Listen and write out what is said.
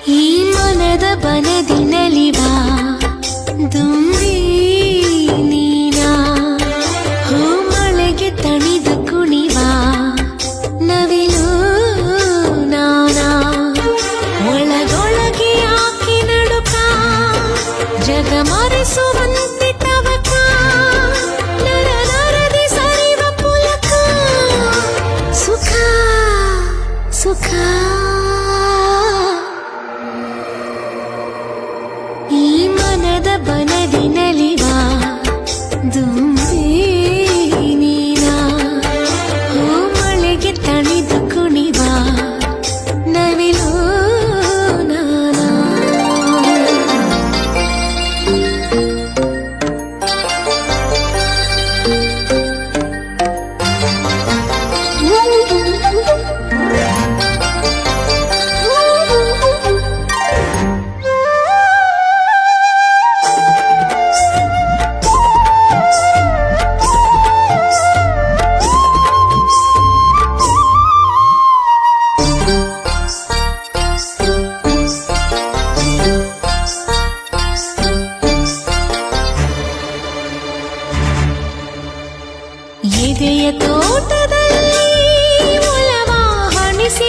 ಈ ಮನದ ಬನದಿನಲಿವಾ ದುಂಬಿ ನೀನಾ ಹೂ ಮಳೆಗೆ ತಣಿದು ಕುಣಿವಾ ನವಿಲು ನಾನಾ ಒಳಗೊಳಗೆ ಆಕೆ ನಡುಕ ಜಗ ಮರೆಸುವಂತೆ ತವಕ ನರ ನರದಿ ಸರಿವ ಪುಲಕ ಸುಖ ಸುಖ ಈ ಮನದ ಬನದಿನಲಿವಾ ದುಂಬಿ ನೀನಾ ಹೂ ಮಳೆಗೆ ತಣಿದು ಕುಣಿವಾ ನವಿಲು ನಾನಾ ಎದೆಯ ತೋಟದಲ್ಲಿ ಒಲವ ಹಣಿಸಿ